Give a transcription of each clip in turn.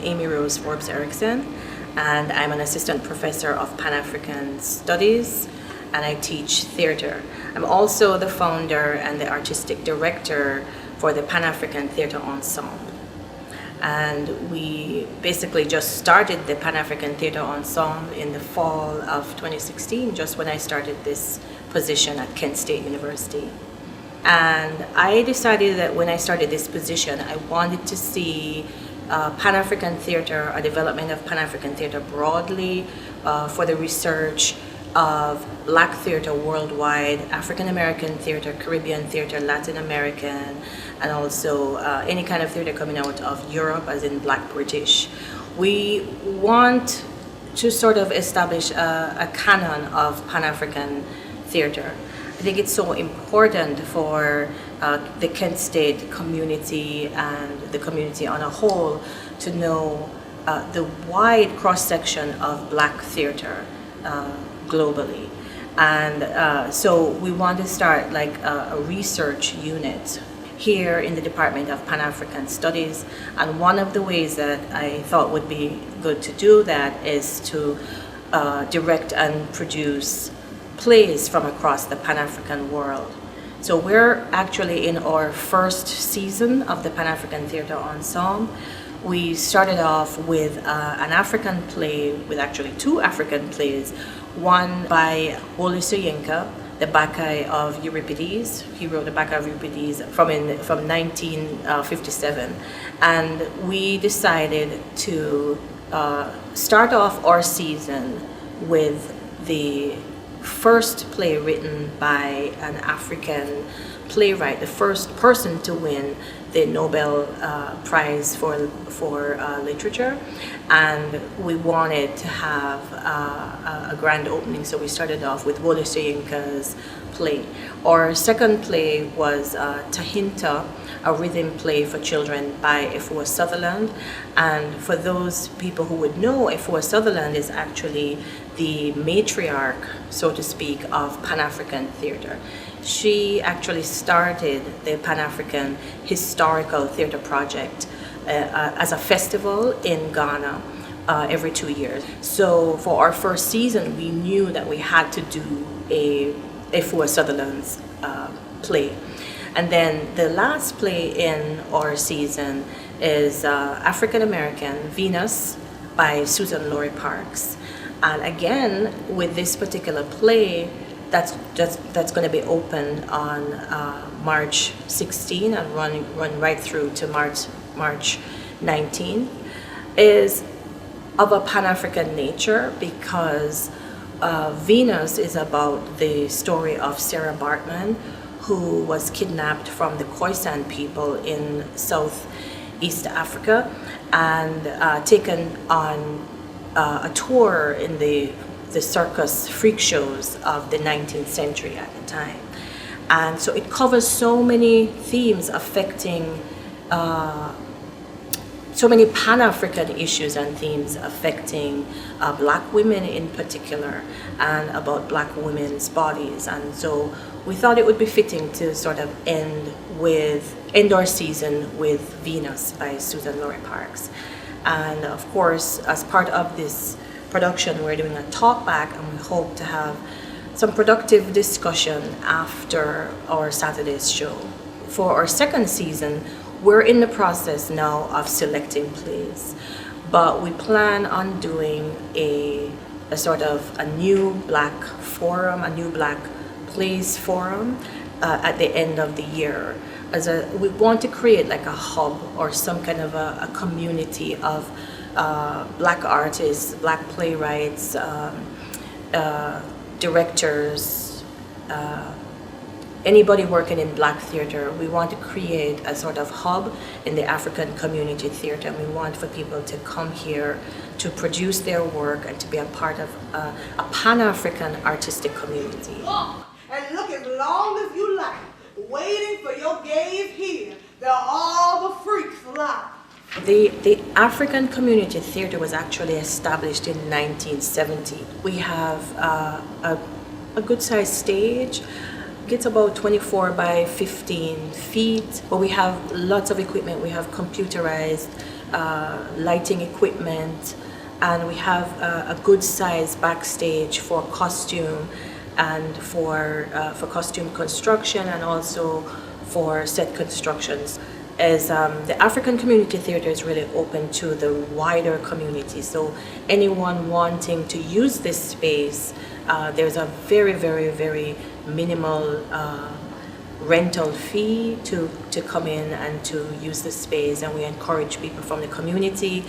Amy Rose Forbes-Erickson, and I'm an assistant professor of Pan-African Studies, and I teach theater. I'm also the founder and the artistic director for the Pan-African Theater Ensemble. And we basically just started the Pan-African Theater Ensemble in the fall of 2016, just when I started this position at Kent State University. And I decided that when I started this position, I wanted to see Pan-African theater, a development of Pan-African theater broadly, for the research of Black theater worldwide, African American theater, Caribbean theater, Latin American, and also any kind of theater coming out of Europe, as in Black British. We want to sort of establish a canon of Pan-African theater. I think it's so important for the Kent State community and the community on a whole to know the wide cross-section of Black theater globally. And so we want to start like a research unit here in the Department of Pan-African Studies. And one of the ways that I thought would be good to do that is to direct and produce plays from across the Pan-African world. So we're actually in our first season of the Pan-African Theater Ensemble. We started off with an African play, with actually two African plays, one by Gould, the Bacchae of Euripides. He wrote the Bacchae of Euripides from 1957. And we decided to start off our season with the first play written by an African playwright, the first person to win the Nobel Prize for literature, and we wanted to have a grand opening, so we started off with Wole Soyinka's play. Our second play was Tahinta, a rhythm play for children by Efua Sutherland. And for those people who would know, Efua Sutherland is actually the matriarch, so to speak, of Pan-African theater. She actually started the Pan-African Historical Theater Project as a festival in Ghana every 2 years. So for our first season, we knew that we had to do a Efua Sutherland's play. And then the last play in our season is African American Venus by Susan Laurie Parks. And again, with this particular play, that's going to be opened on March 16 and run right through to March 19, is of a Pan-African nature, because Venus is about the story of Sarah Bartman, who was kidnapped from the Khoisan people in Southeast Africa and taken on a tour in the circus freak shows of the 19th century at the time. And so it covers so many themes affecting, so many Pan-African issues and themes affecting Black women in particular, and about Black women's bodies. And so we thought it would be fitting to sort of end our season with Venus by Susan Laurie Parks. And of course, as part of this production, we're doing a talk back, and we hope to have some productive discussion after our Saturday's show. For our second season, we're in the process now of selecting plays, but we plan on doing a sort of a new Black forum, a new Black plays forum at the end of the year. We want to create like a hub or some kind of a community of Black artists, Black playwrights, directors, anybody working in Black theater. We want to create a sort of hub in the African community theater, and we want for people to come here to produce their work and to be a part of a Pan-African artistic community. And look as long as you like, waiting for your gaze here. They're all the freaks lie. The African Community Theatre was actually established in 1970. We have a good-sized stage. It's about 24 by 15 feet, but we have lots of equipment. We have computerized lighting equipment, and we have a good size backstage for costume and for costume construction, and also for set constructions. As the African Community Theatre is really open to the wider community, so anyone wanting to use this space, there's a very, very, very minimal rental fee to come in and to use the space, and we encourage people from the community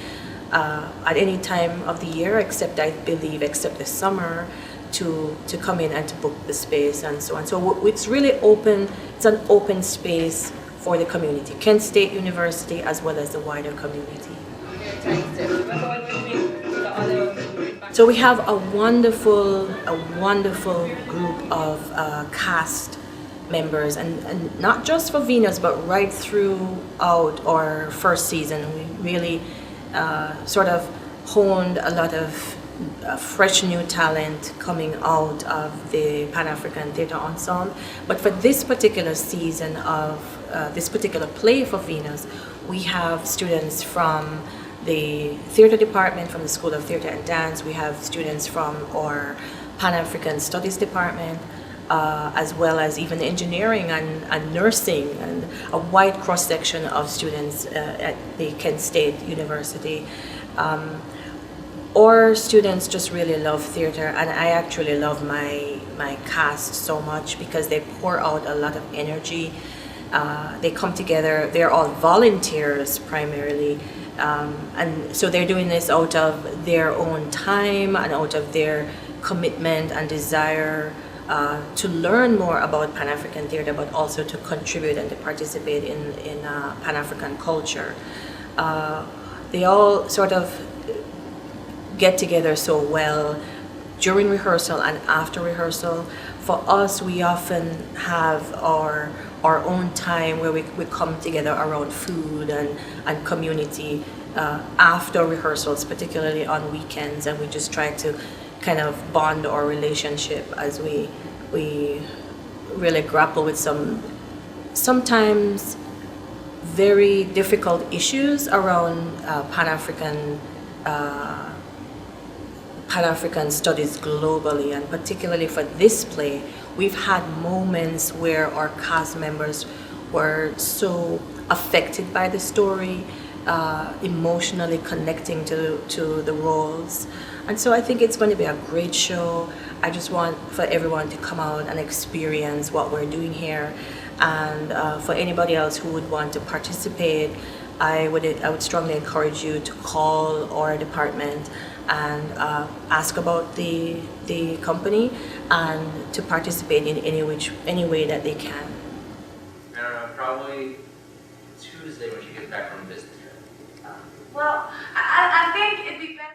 at any time of the year, except the summer, to come in and to book the space and so on. So it's really open. It's an open space for the community, Kent State University as well as the wider community. So we have a wonderful group of cast members, and not just for Venus, but right throughout our first season. We really sort of honed a lot of fresh new talent coming out of the Pan-African Theatre Ensemble. But for this particular season of this particular play for Venus, we have students from the theatre department, from the School of Theatre and Dance. We have students from our Pan-African Studies department, as well as even engineering and nursing, and a wide cross-section of students at the Kent State University. Our students just really love theatre, and I actually love my cast so much because they pour out a lot of energy. They come together, they're all volunteers primarily, and so they're doing this out of their own time and out of their commitment and desire to learn more about Pan-African theatre, but also to contribute and to participate in Pan-African culture. They all sort of get together so well during rehearsal and after rehearsal. For us, we often have our own time where we come together around food and community after rehearsals, particularly on weekends, and we just try to kind of bond our relationship as we really grapple with sometimes very difficult issues around Pan-African studies globally, and particularly for this play, we've had moments where our cast members were so affected by the story, emotionally connecting to the roles. And so I think it's going to be a great show. I just want for everyone to come out and experience what we're doing here. And for anybody else who would want to participate, I would strongly encourage you to call our department and ask about the company and to participate in any way that they can. I don't know, probably Tuesday when she gets back from business trip. Well, I think it'd be better.